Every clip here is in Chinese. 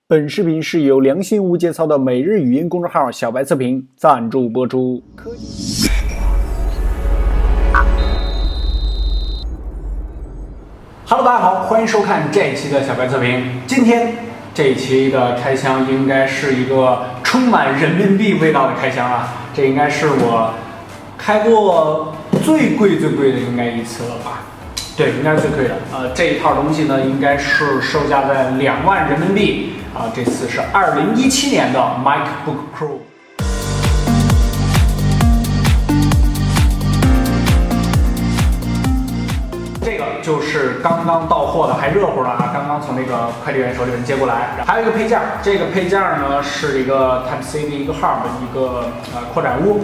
本视频是由良心无节操的每日语音公众号小白测评赞助播出。Hello， 大家好，欢迎收看这一期的小白测评。今天这一期的开箱应该是一个充满人民币味道的开箱啊，这应该是我开过最贵的应该一次了吧？对，应该是最贵的。这一套东西呢，应该是售价在2万人民币。这次是2017年的 MacBook Pro。这个就是刚刚到货的，还热乎的啊，刚刚从那个快递员手里面接过来。还有一个配件，这个配件呢是一个 Type-C 的一个 Hub 一个扩展坞。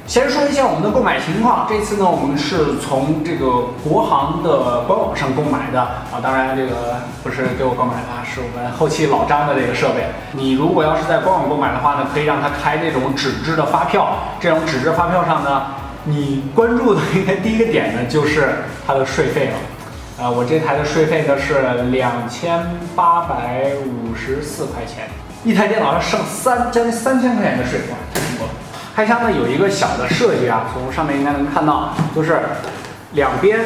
先说一下我们的购买情况，这次呢我们是从这个国行的官网上购买的啊，当然这个不是给我购买的，是我们后期老张的这个设备。你如果要是在官网购买的话呢，可以让他开这种纸质的发票，这种纸质发票上呢，你关注的应该第一个点呢就是它的税费了。我这台的税费呢是2854块钱，一台电脑要剩将近3000块钱的税，哇，太恐怖了。开箱呢有一个小的设计啊，从上面应该能看到，就是两边，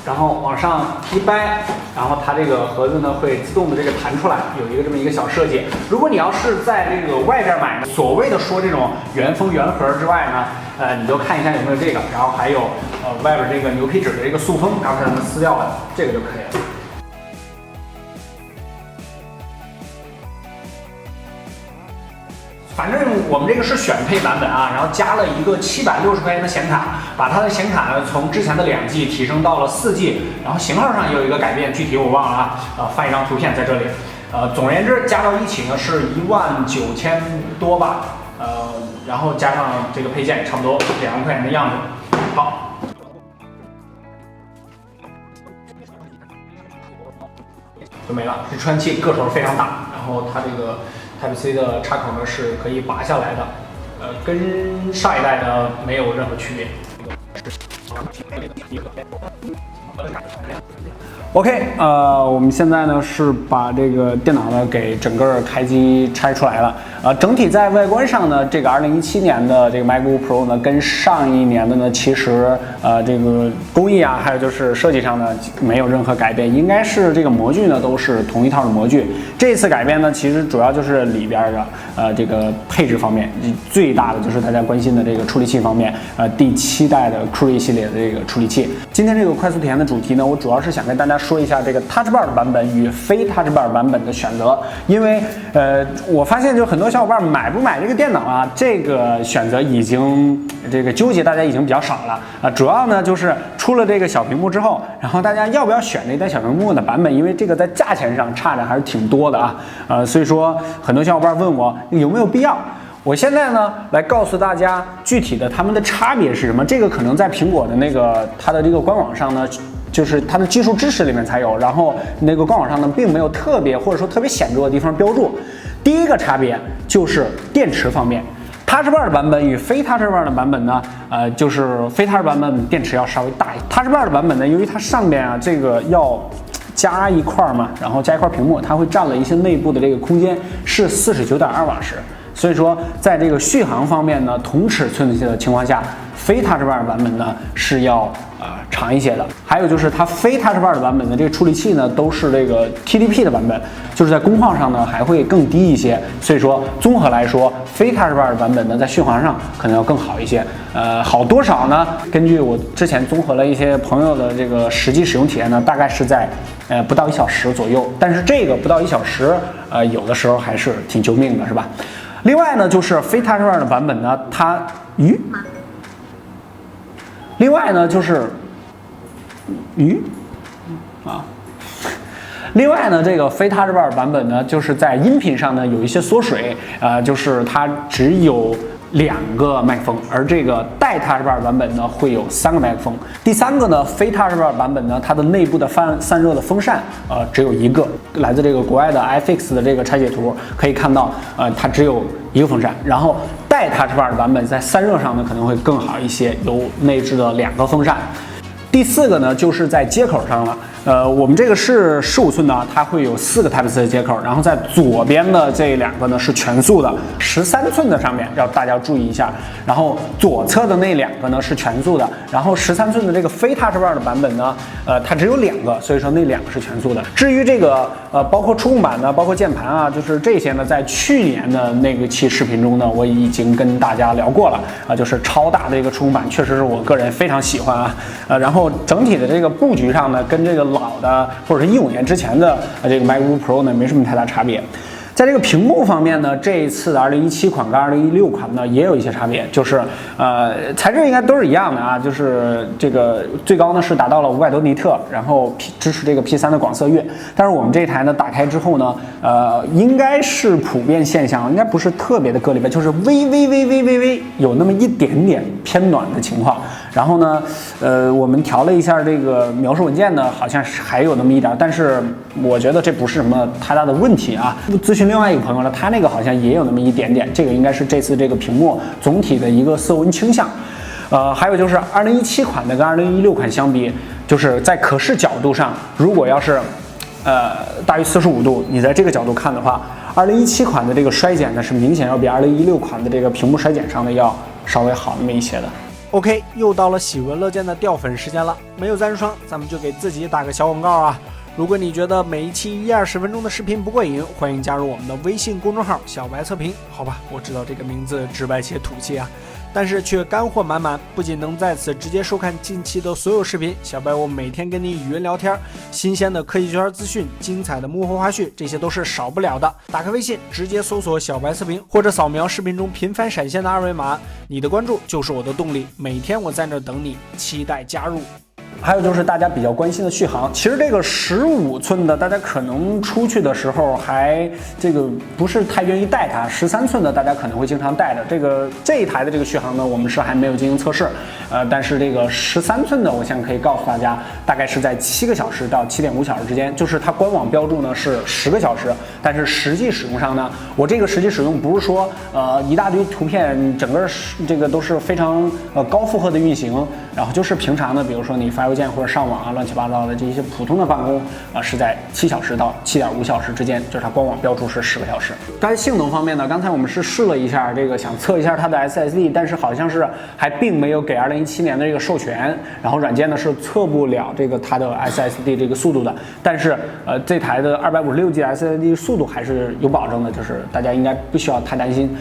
然后往上一掰，然后它这个盒子呢会自动的这个弹出来，有一个这么一个小设计。如果你要是在这个外边买呢，所谓的说这种原封原盒之外呢，你就看一下有没有这个，然后还有外边这个牛皮纸的这个塑封，然后它能撕掉的，这个就可以了。反正我们这个是选配版本啊，然后加了一个760块钱的显卡，把它的显卡呢从之前的2G 提升到了4G，然后型号上也有一个改变，具体我忘了啊，放一张图片在这里。总而言之加到一起呢是19000多吧，然后加上这个配件差不多2万块钱的样子。好，就没了。这传器个头非常大，然后它这个Type-C 的插口呢是可以拔下来的，跟上一代的没有任何区别。OK， 我们现在呢是把这个电脑呢给整个开机拆出来了。整体在外观上呢，这个2017年的这个 MacBook Pro 呢，跟上一年的呢，其实这个工艺啊，还有就是设计上呢，没有任何改变，应该是这个模具呢都是同一套的模具。这次改变呢，其实主要就是里边的这个配置方面，最大的就是大家关心的这个处理器方面，第7代的 Cray 系列的这个处理器。今天这个快速体验的主题呢，我主要是想跟大家说一下这个 Touch Bar 的版本与非 Touch Bar 版本的选择，因为我发现就很多小伙伴买不买这个电脑啊，这个选择已经这个纠结大家已经比较少了啊。主要呢就是出了这个小屏幕之后，然后大家要不要选这代小屏幕的版本，因为这个在价钱上差的还是挺多的啊。所以说很多小伙伴问我有没有必要。我现在呢来告诉大家具体的它们的差别是什么。这个可能在苹果的那个它的这个官网上呢，就是它的技术知识里面才有，然后那个官网上呢并没有特别或者说特别显著的地方标注。第一个差别就是电池方面。Touch Bar 的版本与非 Touch Bar 的版本呢，就是非 Touch Bar 版本电池要稍微大一点。Touch Bar 的版本呢，由于它上边啊这个要加一块嘛，然后加一块屏幕，它会占了一些内部的这个空间，是49.2瓦时。所以说，在这个续航方面呢，同尺寸的情况下，非 Touch Bar 版本呢是要长一些的。还有就是它非 Touch Bar 的版本的这个处理器呢，都是这个 TDP 的版本，就是在功耗上呢还会更低一些。所以说，综合来说，非 Touch Bar 的版本呢，在续航上可能要更好一些。好多少呢？根据我之前综合了一些朋友的这个实际使用体验呢，大概是在不到1小时左右。但是这个不到1小时，有的时候还是挺救命的，是吧？另外呢，就是非 Touch Bar 的版本呢，它另外呢就是另外呢，这个非 Touch Bar 版本呢，就是在音频上呢有一些缩水，就是它只有2个麦克风，而这个带 Touch Bar 版本呢会有3个麦克风。第3个呢，非 Touch Bar 版本呢，它的内部的散热的风扇只有1个，来自这个国外的 iFix 的这个拆解图可以看到，它只有1个风扇。然后带 Touch Bar 的版本在散热上呢可能会更好一些，有内置的2个风扇。第4个呢，就是在接口上了。我们这个是15寸的，它会有4个 Type-C 的接口，然后在左边的这2个呢是全速的，13寸的上面要大家注意一下，然后左侧的那2个呢是全速的，然后13寸的这个非 Touch Bar 的版本呢，它只有2个，所以说那2个是全速的。至于这个包括触控板呢，包括键盘啊，就是这些呢，在去年的那个期视频中呢，我已经跟大家聊过了啊，就是超大的一个触控板，确实是我个人非常喜欢啊。然后整体的这个布局上呢，跟这个老的或者是15年之前的这个 MacBook Pro 呢没什么太大差别。在这个屏幕方面呢，这一次的2017款跟2016款呢也有一些差别，就是材质应该都是一样的啊，就是这个最高呢是达到了500多尼特，然后支持这个 P3 的广色域。但是我们这台呢打开之后呢，应该是普遍现象，应该不是特别的个例吧，就是微有那么一点点偏暖的情况。然后呢，我们调了一下这个描述文件呢，好像是还有那么一点，但是我觉得这不是什么太大的问题啊。咨询另外一个朋友呢，他那个好像也有那么一点点，这个应该是这次这个屏幕总体的一个色温倾向。还有就是2017款的跟2016款相比，就是在可视角度上，如果要是大于45度，你在这个角度看的话，2017款的这个衰减呢是明显要比2016款的这个屏幕衰减上的要稍微好那么一些的。OK， 又到了喜闻乐见的掉粉时间了，没有赞助商，咱们就给自己打个小广告啊！如果你觉得每一期10-20分钟的视频不过瘾，欢迎加入我们的微信公众号小白测评。好吧，我知道这个名字直白且土气啊，但是却干货满满，不仅能在此直接收看近期的所有视频，小白我每天跟你语音聊天，新鲜的科技圈资讯，精彩的幕后花絮，这些都是少不了的。打开微信，直接搜索小白测评，或者扫描视频中频繁闪现的二维码，你的关注就是我的动力，每天我在这等你，期待加入。还有就是大家比较关心的续航，其实这个15寸的，大家可能出去的时候还这个不是太愿意带它，13寸的大家可能会经常带着。这一台的这个续航呢，我们是还没有进行测试，但是这个13寸的，我现在可以告诉大家，大概是在7个小时到7.5小时之间，就是它官网标注呢是10个小时，但是实际使用上呢，我这个实际使用不是说一大堆图片，整个这个都是非常高负荷的运行，然后就是平常的，比如说你发邮件或者上网啊，乱七八糟的这些普通的办公是在7小时到7.5小时之间，就是它官网标注是10个小时。该性能方面呢，刚才我们是试了一下这个，想测一下它的 SSD， 但是好像是还并没有给2017年的这个授权，然后软件呢是测不了这个它的 SSD 这个速度的，但是这台的256G SSD 速度还是有保证的，就是大家应该不需要太担心。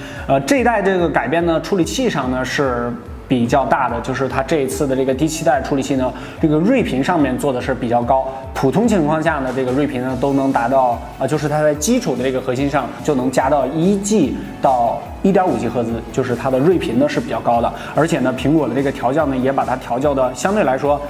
这一代这个改编呢，处理器上呢是比较大的，就是它这一次的这个第7代处理器呢，这个睿频上面做的是比较高，普通情况下呢，这个睿频呢都能达到就是它在基础的这个核心上就能加到1G 到1.5G 赫兹，就是它的睿频呢是比较高的，而且呢，苹果的这个调教呢也把它调教的相对来说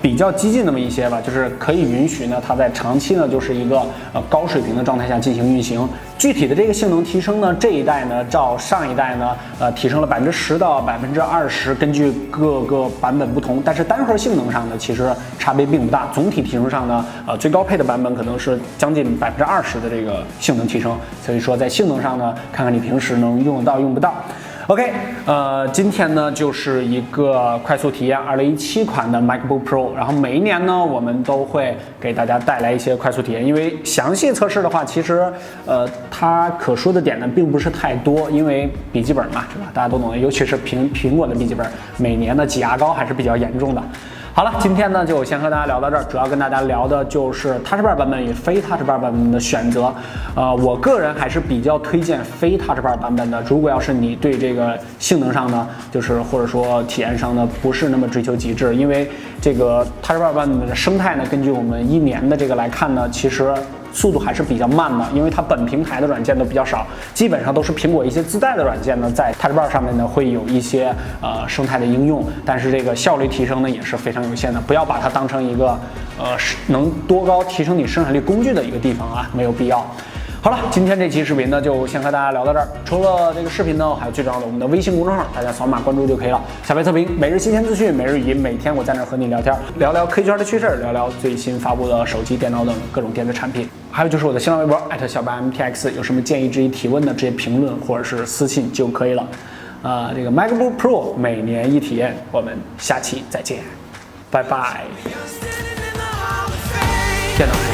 比较激进那么一些吧，就是可以允许呢它在长期呢就是一个高水平的状态下进行运行。具体的这个性能提升呢，这一代呢照上一代呢提升了10%到20%，根据各个版本不同，但是单核性能上呢其实差别并不大，总体提升上呢最高配的版本可能是将近20%的这个性能提升，所以说在性能上呢，看看你平时能用得到用不到。OK， 今天呢就是一个快速体验2017款的 MacBook Pro， 然后每一年呢我们都会给大家带来一些快速体验，因为详细测试的话，其实它可说的点呢并不是太多，因为笔记本嘛，是吧？大家都懂的，尤其是苹果的笔记本，每年的挤牙膏还是比较严重的。好了，今天呢就先和大家聊到这儿，主要跟大家聊的就是 Touch Bar 版本与非 Touch Bar 版本的选择。我个人还是比较推荐非 Touch Bar 版本的。如果要是你对这个性能上呢，就是或者说体验上呢不是那么追求极致，因为这个 Touch Bar 版本的生态呢，根据我们1年的这个来看呢，其实速度还是比较慢的，因为它本平台的软件都比较少，基本上都是苹果一些自带的软件呢，在 Touch Bar 上面呢会有一些生态的应用，但是这个效率提升呢也是非常有限的，不要把它当成一个能多高提升你生产力工具的一个地方啊，没有必要。好了，今天这期视频呢就先和大家聊到这儿。除了这个视频呢，还有最重要的我们的微信公众号，大家扫码关注就可以了。小白测评，每日新鲜资讯，每日语音，每天我在那儿和你聊天，聊聊科技圈的趣事，聊聊最新发布的手机、电脑等各种电子产品。还有就是我的新浪微博小白 MTX， 有什么建议、质疑、提问的这些评论或者是私信就可以了。这个 MacBook Pro 每年一体验，我们下期再见，拜拜。电脑。